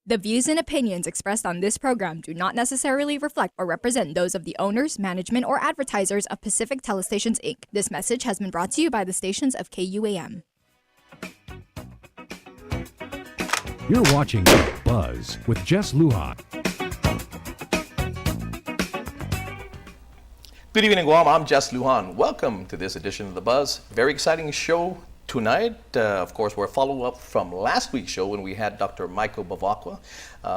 The views and opinions expressed on this program do not necessarily reflect or represent those of the owners, management, or advertisers of Pacific Telestations, Inc. This message has been brought to you by the stations of KUAM. You're watching Buzz with Jess Lujan. Good evening, Guam. I'm Jess Lujan. Welcome to this edition of The Buzz. Very exciting show tonight. Of course, we're a follow-up from last week's show when we had Dr. Michael Bavacqua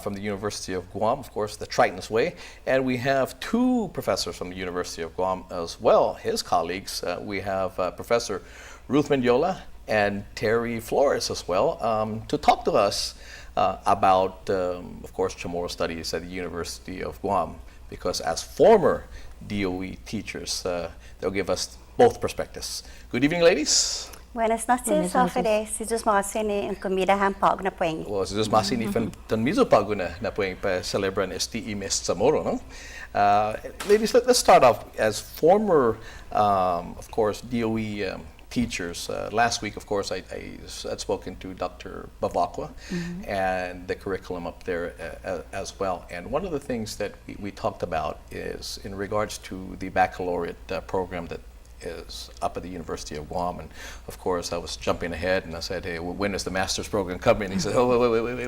from the University of Guam, of course, the Triton's Way. And we have two professors from the University of Guam as well, his colleagues. We have Professor Ruth Mendiola and Terry Flores as well to talk to us about, of course, Chamorro studies at the University of Guam. Because as former DOE teachers, they'll give us both perspectives. Good evening, ladies. Buenas noches, Ofede. Si Diyos makasini ang comida hampag na puwing. Well, si Diyos masini tan mizo pago na puwing pa celebran este mes Chamorro, no? Ladies, let's start off as former, of course, DOE teachers. Last week, of course, I had spoken to Dr. Bavacqua and the curriculum up there as well. And one of the things that we talked about is in regards to the baccalaureate program that is up at the University of Guam. And of course, I was jumping ahead and I said, hey, when is the master's program coming? And he said, oh,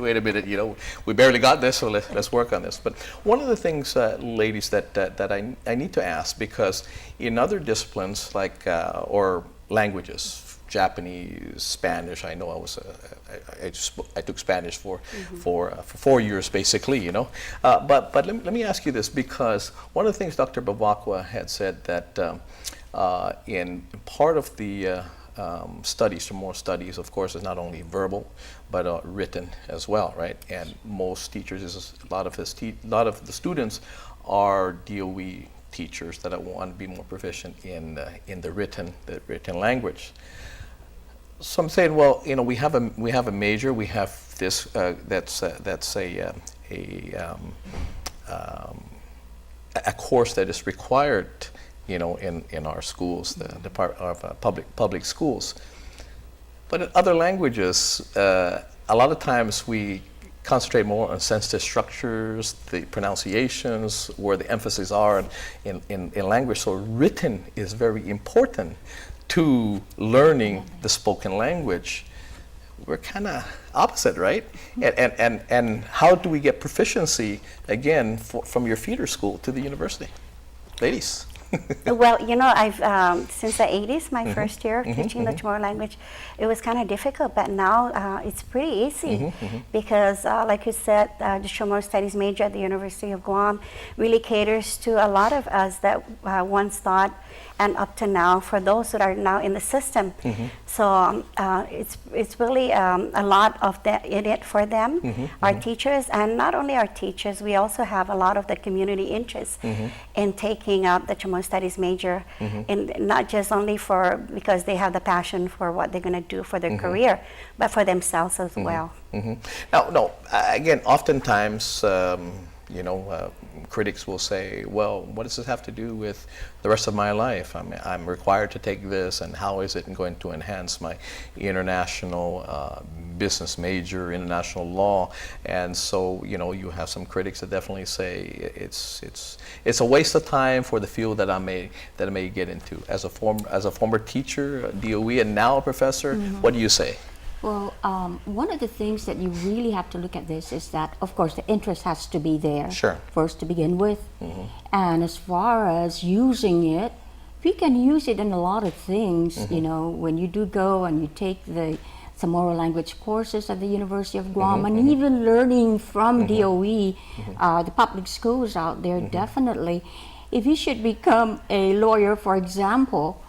wait a minute, you know, we barely got this, so let's work on this. But one of the things, ladies, that I need to ask, because in other disciplines like, or languages, Japanese, Spanish. I know I took Spanish for 4 years basically, you know. But let me ask you this, because one of the things Dr. Bavacqua had said that in part of the studies, Chamorro studies, of course, is not only verbal but written as well, right? And most teachers, a lot of the students are DOE teachers that want to be more proficient in the written language. So I'm saying, well, you know, we have a major, we have this that's a course that is required, you know, in our schools, the Department of public schools. But in other languages, a lot of times we concentrate more on sensitive structures, the pronunciations, where the emphasis are in language. So written is very important to learning the spoken language. We're kind of opposite, right? And how do we get proficiency, again, from your feeder school to the university? Ladies. Well, you know, I've since the 80s, my first year of teaching the Chamorro language, it was kind of difficult, but now it's pretty easy because, like you said, the Chamorro Studies major at the University of Guam really caters to a lot of us that once thought, and up to now, for those that are now in the system. So it's really a lot of in it for them, our teachers, and not only our teachers, we also have a lot of the community interest in taking up the Chamorro Studies major, and not just only because they have the passion for what they're going to do for their career, but for themselves as well. Now, no, again, oftentimes, you know, critics will say, well, what does this have to do with the rest of my life? I'm required to take this, and how is it going to enhance my international business major, international law? And so, you know, you have some critics that definitely say it's a waste of time for the field that I may get into. As a former teacher, DOE, and now a professor, what do you say? Well, one of the things that you really have to look at this is that, of course, the interest has to be there first to begin with. And as far as using it, we can use it in a lot of things. You know, when you do go and you take the Chamorro language courses at the University of Guam, and even learning from DOE, the public schools out there, definitely. If you should become a lawyer, for example,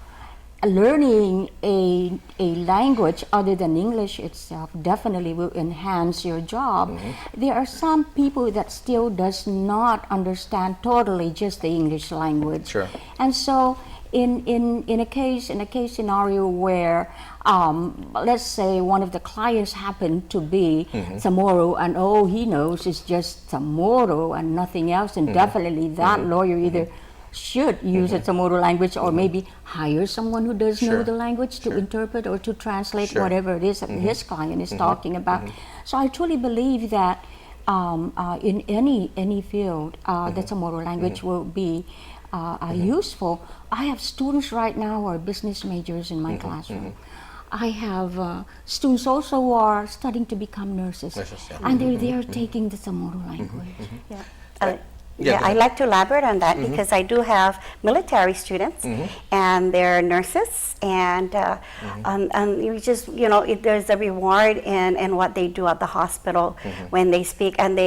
learning a language other than English itself definitely will enhance your job. There are some people that still does not understand totally just the English language. And so in a case scenario where let's say one of the clients happened to be Chamorro, and all he knows is just Chamorro and nothing else, and definitely that lawyer either should use a Chamorro language, or maybe hire someone who does know the language to interpret or to translate whatever it is that his client is talking about. So I truly believe that in any field, the Chamorro language will be useful. I have students right now who are business majors in my classroom. I have students also who are studying to become nurses, and they're taking the Chamorro language. I'd like to elaborate on that because I do have military students and they're nurses and you just, there's a reward in what they do at the hospital when they speak, and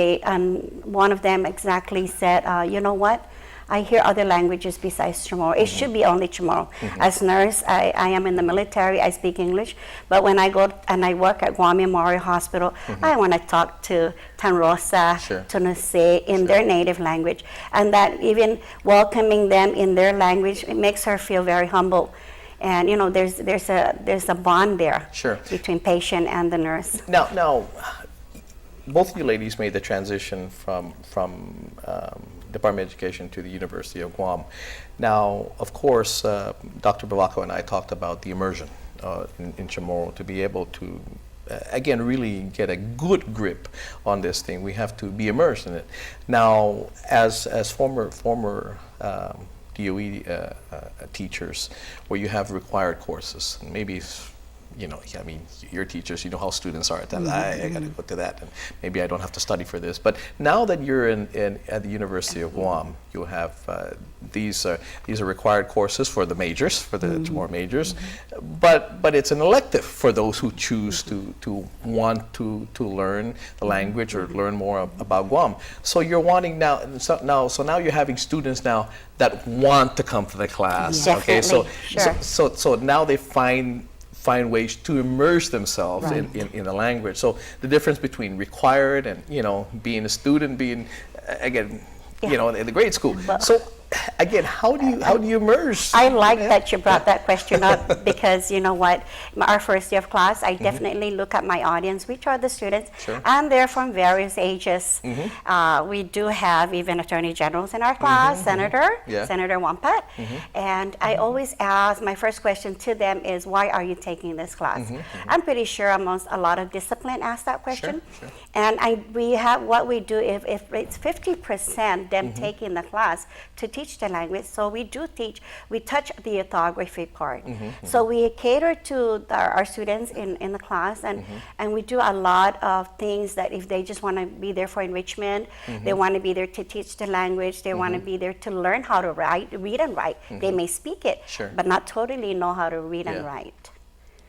one of them exactly said, you know what? I hear other languages besides Chamorro. It should be only Chamorro. As nurse, I am in the military, I speak English, but when I go and I work at Guam Memorial Hospital, I want to talk to Tanrosa, to Nuse in their native language. And that even welcoming them in their language, it makes her feel very humble. And there's a bond there between patient and the nurse. Now, both of you ladies made the transition from Department of Education to the University of Guam. Now, of course, Dr. Bavaco and I talked about the immersion in Chamorro to be able to, again, really get a good grip on this thing. We have to be immersed in it. Now, as former DOE teachers, where you have required courses, maybe you're teachers, you know how students are at that. I got to go to that, and maybe I don't have to study for this. But now that you're at the University of Guam, you have these are required courses for the majors, for the Chamorro majors, but it's an elective for those who choose to want to learn the language or learn more about Guam. So you're wanting now you're having students now that want to come to the class. Okay, so now they find ways to immerse themselves in the language. So the difference between required and being a student, being again in the grade school. So again, how do you immerse? I like that you brought that question up because you know what, our first year of class, I definitely look at my audience, which are the students, and they're from various ages. We do have even attorney generals in our class, Senator Wampat, and I always ask, my first question to them is, why are you taking this class? I'm pretty sure amongst a lot of discipline ask that question, and we have what we do if it's 50% them taking the class to teach the language. So we touch the orthography part. So we cater to our students in the class, and we do a lot of things that if they just want to be there for enrichment, they want to be there to teach the language, they want to be there to learn how to read and write. They may speak it, but not totally know how to read and write.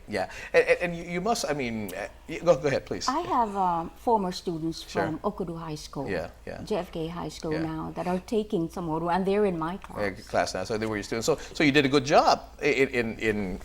Yeah, and you must, go ahead, please. I have former students from Okudu High School, JFK High School now, that are taking Chamorro, and they're in my class. Now, so they were your students. So you did a good job in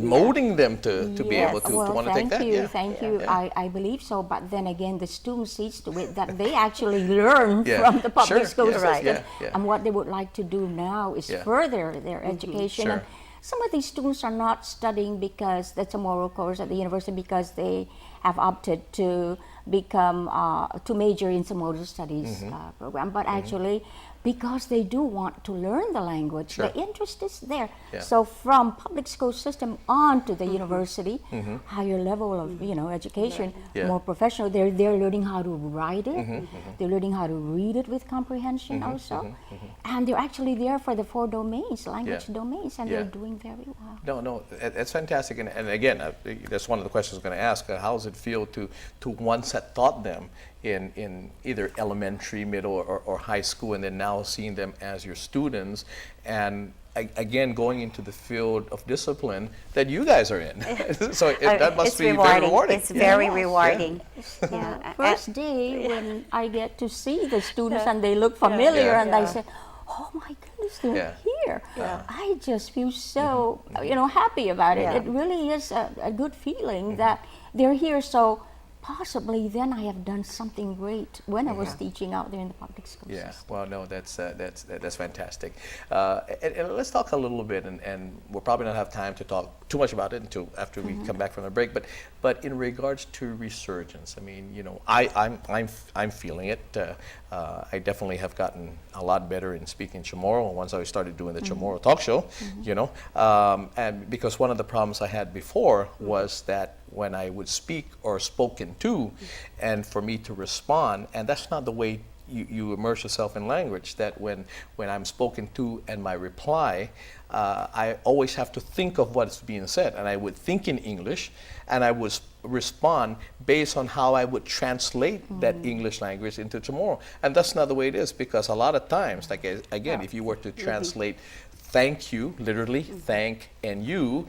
molding them to be able to want to take that. Thank you. I believe so, but then again, the students see to it that they actually learn from the public school system, and what they would like to do now is further their education. And some of these students are not studying because the Chamorro course at the university because they have opted to become to major in Chamorro studies program, but actually because they do want to learn the language. The interest is there. So from public school system on to the university, higher level of education, more professional, they're learning how to write it, they're learning how to read it with comprehension also, and they're actually there for the 4 domains, language domains, and they're doing very well. No, that's fantastic. And again, that's one of the questions I was going to ask. How does it feel to once have taught them in either elementary, middle, or high school, and then now seeing them as your students, and again going into the field of discipline that you guys are in? So that must be very rewarding. It's very rewarding. First day when I get to see the students and they look familiar, and I say, oh my goodness, they're here. I just feel so happy about it. It really is a good feeling that they're here. So possibly then I have done something great when I was teaching out there in the public school system. Well, no, that's fantastic. And let's talk a little bit, and we'll probably not have time to talk too much about it until after we come back from the break. But in regards to resurgence, I'm feeling it. I definitely have gotten a lot better in speaking Chamorro once I started doing the Chamorro talk show. And because one of the problems I had before was that when I would speak or spoken to, and for me to respond, and that's not the way you immerse yourself in language, that when I'm spoken to and my reply, I always have to think of what's being said, and I would think in English, and I would respond based on how I would translate that English language into Chamorro. And that's not the way it is, because a lot of times, like again, if you were to translate thank you, literally, thank and you,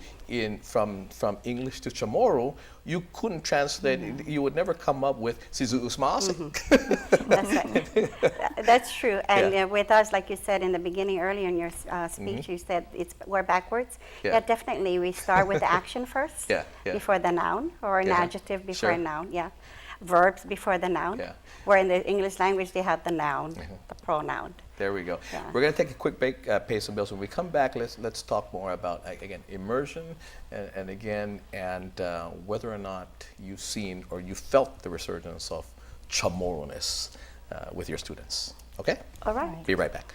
from English to Chamorro, you couldn't translate, you would never come up with Sizu Usmase. That's right. That's true. And with us, like you said in the beginning earlier in your speech, you said we're backwards. Yeah, definitely. We start with the action first before the noun, or an adjective before a noun. Yeah. Verbs before the noun. Where in the English language they have the noun, the pronoun. There we go. We're going to take a quick break, pay some bills. When we come back, let's talk more about, again, immersion, and whether or not you've seen or you felt the resurgence of Chamorro-ness with your students. Okay? All right. Be right back.